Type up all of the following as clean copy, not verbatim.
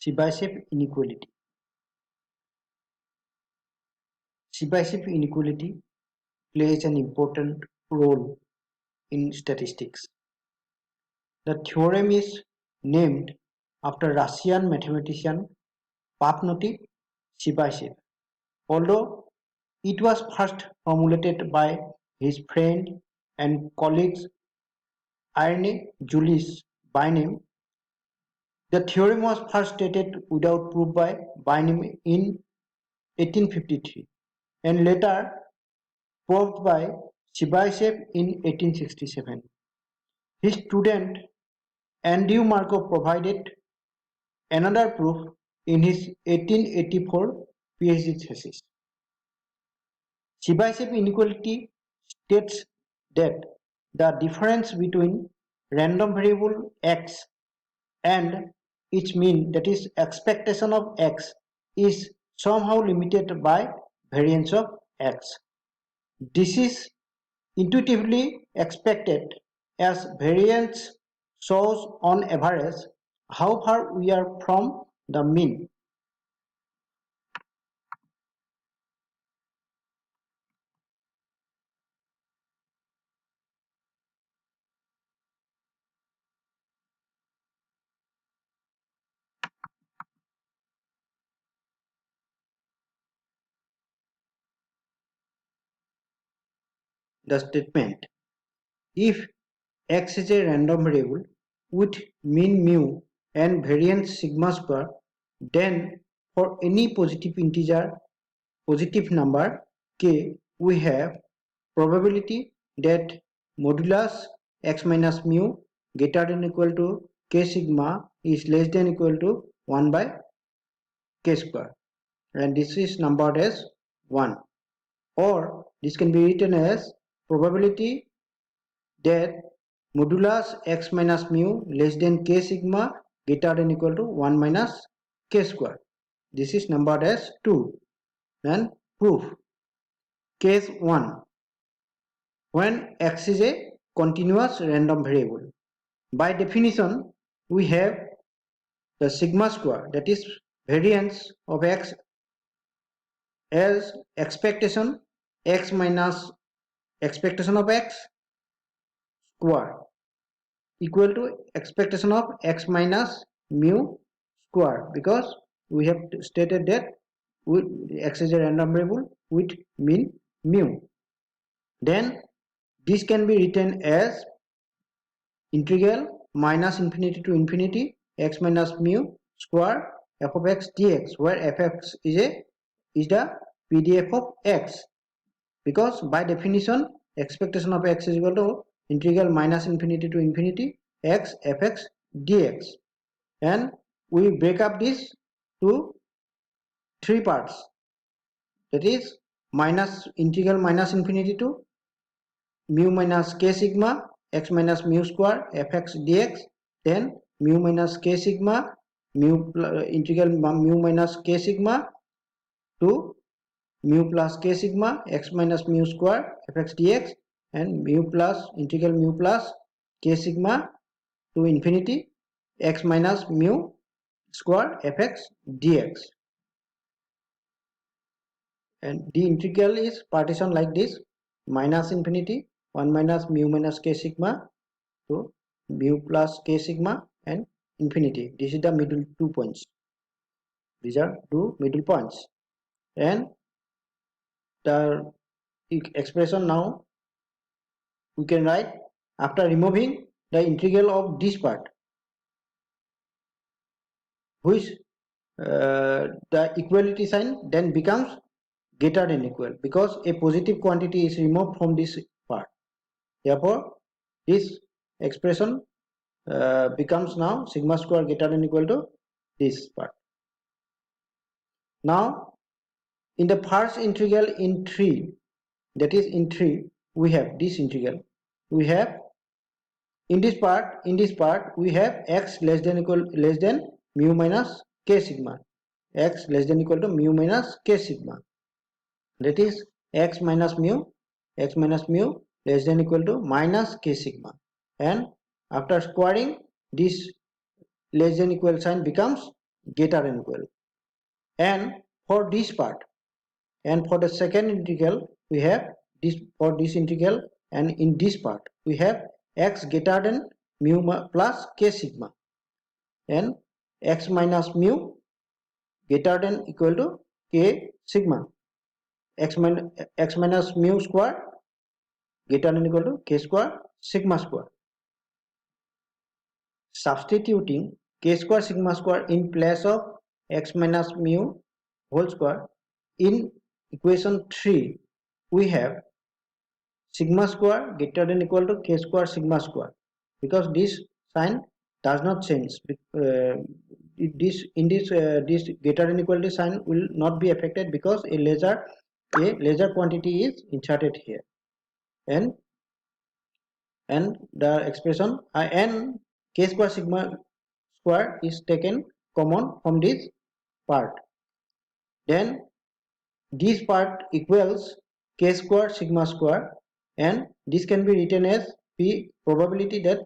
Chebyshev inequality. Chebyshev inequality plays an important role in statistics. The theorem is named after Russian mathematician Papnaty Chebyshev, although it was first formulated by his friend and colleague Irene Julius Bynum. The theorem was first stated without proof by Bynum in 1853 and later proved by Chebyshev in 1867. His student Andrew Markov provided another proof in his 1884 PhD thesis. Chebyshev inequality states that the difference between random variable x and its mean, that is expectation of x, is somehow limited by variance of x. This is intuitively expected as variance shows on average how far we are from the mean. The statement: if x is a random variable with mean mu and variance sigma square, then for any positive integer, positive number k, we have probability that modulus x minus mu greater than equal to k sigma is less than equal to 1 by k square, and this is numbered as 1, or this can be written as probability that modulus x minus mu less than k sigma greater than equal to 1 minus k square. This is numbered as 2. And proof. Case 1. When x is a continuous random variable, by definition we have the sigma square, that is variance of x, as expectation x minus expectation of x square equal to expectation of x minus mu square, because we have stated that x is a random variable with mean mu. Then this can be written as integral minus infinity to infinity x minus mu square f of x dx, where fx is the PDF of x, because by definition expectation of x is equal to integral minus infinity to infinity x fx dx, and we break up this to three parts, that is minus integral minus infinity to mu minus k sigma x minus mu square fx dx, then mu minus k sigma mu integral mu minus k sigma to mu plus k sigma x minus mu square fx dx, and mu plus integral mu plus k sigma to infinity x minus mu square fx dx, and the integral is partitioned like this: minus infinity 1 minus mu minus k sigma to mu plus k sigma and infinity. This is the middle 2 points. These are 2 middle points, and the expression now we can write after removing the integral of this part, which the equality sign then becomes greater than equal, because a positive quantity is removed from this part. Therefore this expression becomes now sigma square greater than equal to this part. Now in the first integral in 3, that is in 3, we have this integral. We have in this part we have x less than mu minus k sigma, x less than equal to mu minus k sigma, that is x minus mu less than equal to minus k sigma, and after squaring this less than equal sign becomes greater than equal. And for this part, and for the second integral, we have this for this integral, and in this part we have x greater than mu plus k sigma, and x minus mu greater than equal to k sigma, x minus mu square greater than equal to k square sigma square. Substituting k square sigma square in place of x minus mu whole square in equation 3, we have sigma square greater than equal to k square sigma square, because this sign does not change. This greater than equal to sign will not be affected because a lesser quantity is inserted here, and the expression n k square sigma square is taken common from this part. Then this part equals k square sigma square, and this can be written as p probability that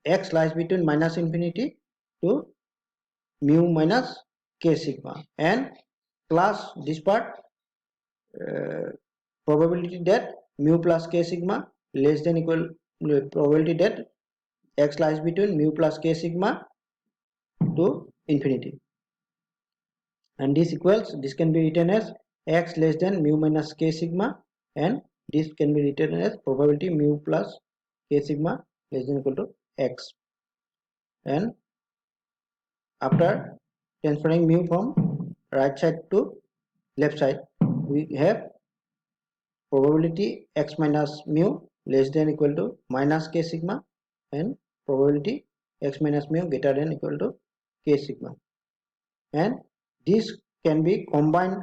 x lies between minus infinity to mu minus k sigma, and plus this part probability that mu plus k sigma less than equal probability that x lies between mu plus k sigma to infinity, and this can be written as x less than mu minus k sigma, and this can be written as probability mu plus k sigma less than equal to x. And after transferring mu from right side to left side, we have probability x minus mu less than equal to minus k sigma, and probability x minus mu greater than equal to k sigma, and this can be combined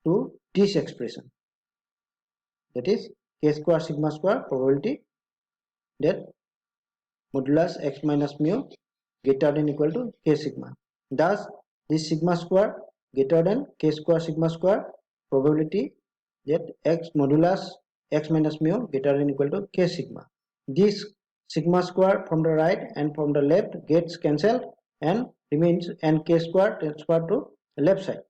to this expression, that is k square sigma square probability that modulus x minus mu greater than equal to k sigma. Thus this sigma square greater than k square sigma square probability that x modulus x minus mu greater than equal to k sigma. This sigma square from the right and from the left gets cancelled and remains, and k square transferred to the left side,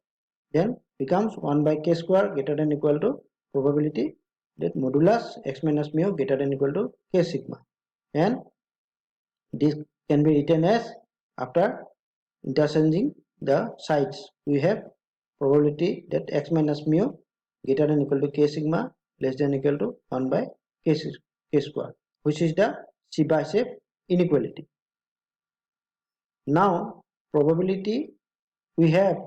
then becomes 1 by k square greater than equal to probability that modulus x minus mu greater than equal to k sigma, and this can be written as, after interchanging the sides, we have probability that x minus mu greater than equal to k sigma less than equal to 1 by k square, which is the Chebyshev inequality. Now probability we have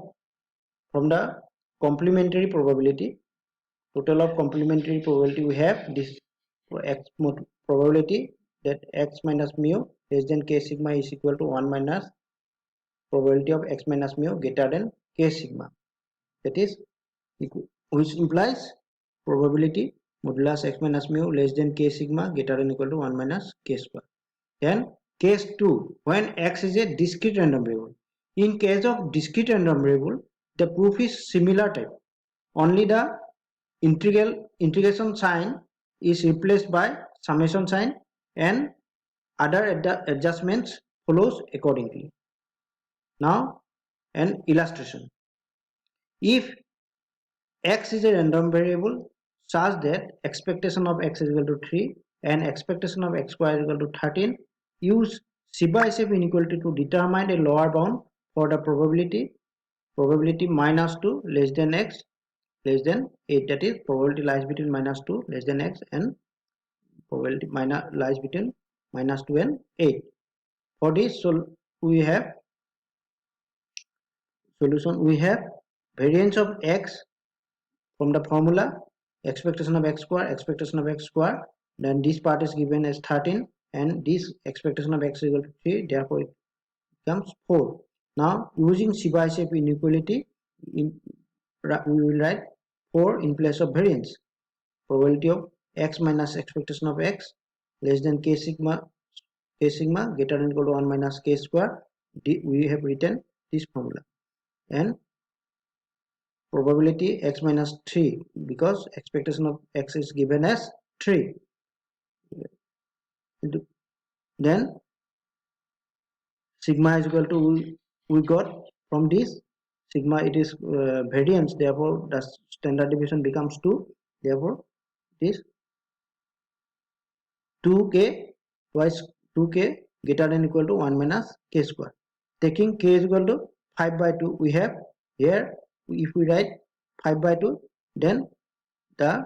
from the complementary probability, total of complementary probability, we have this x probability that x minus mu less than k sigma is equal to 1 minus probability of x minus mu greater than k sigma, that is which implies probability modulus x minus mu less than k sigma greater than equal to 1 minus k square. Then case 2, when x is a discrete random variable. In case of discrete random variable, the proof is similar type, only the integration sign is replaced by summation sign, and other adjustments follows accordingly. Now an illustration. If x is a random variable such that expectation of x is equal to 3 and expectation of x square is equal to 13, use Chebyshev inequality to determine a lower bound for the probability minus 2 less than x less than 8, that is probability lies between minus 2 less than x and probability lies between minus 2 and 8. For this, so we have solution, we have variance of x from the formula expectation of x square, then this part is given as 13 and this expectation of x is equal to 3, therefore it becomes 4. Now using Chebyshev inequality, we will write 4 in place of variance. Probability of x minus expectation of x less than k sigma greater than equal to 1 minus k square, we have written this formula, and probability x minus 3 because expectation of x is given as 3. Then sigma is equal to, we got from this sigma it is variance, therefore the standard deviation becomes 2, therefore it is 2k twice 2k greater than equal to 1 minus k square. Taking k is equal to 5 by 2, we have here, if we write 5 by 2, then the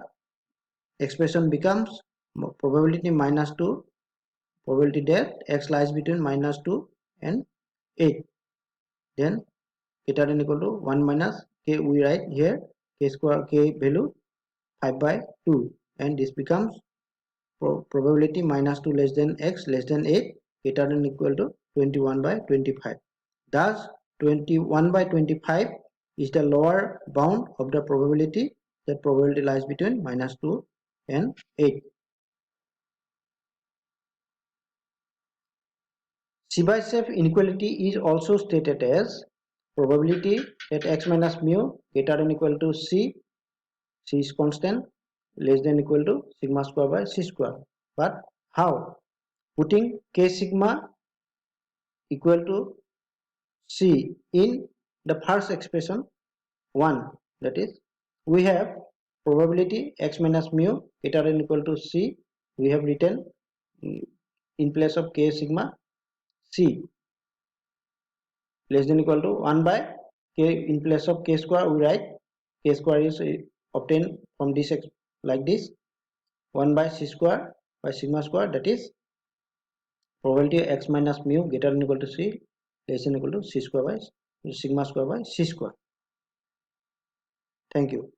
expression becomes probability minus 2, probability that x lies between minus 2 and 8, then greater than equal to 1 minus k, we write here k square, k value 5 by 2, and this becomes probability minus 2 less than x less than 8 greater than equal to 21 by 25. Thus 21 by 25 is the lower bound of the probability. That probability lies between minus 2 and 8. Chebyshev inequality is also stated as probability that x minus mu greater than equal to c is constant, less than equal to sigma square by c square. But how? Putting k sigma equal to c in the first expression 1, that is we have probability x minus mu greater than equal to c, we have written in place of k sigma c less than equal to 1 by k, in place of k square we write k square is obtained from this like this 1 by c square by sigma square, that is probability x minus mu greater than equal to c less than equal to c square by sigma square by c square. Thank you.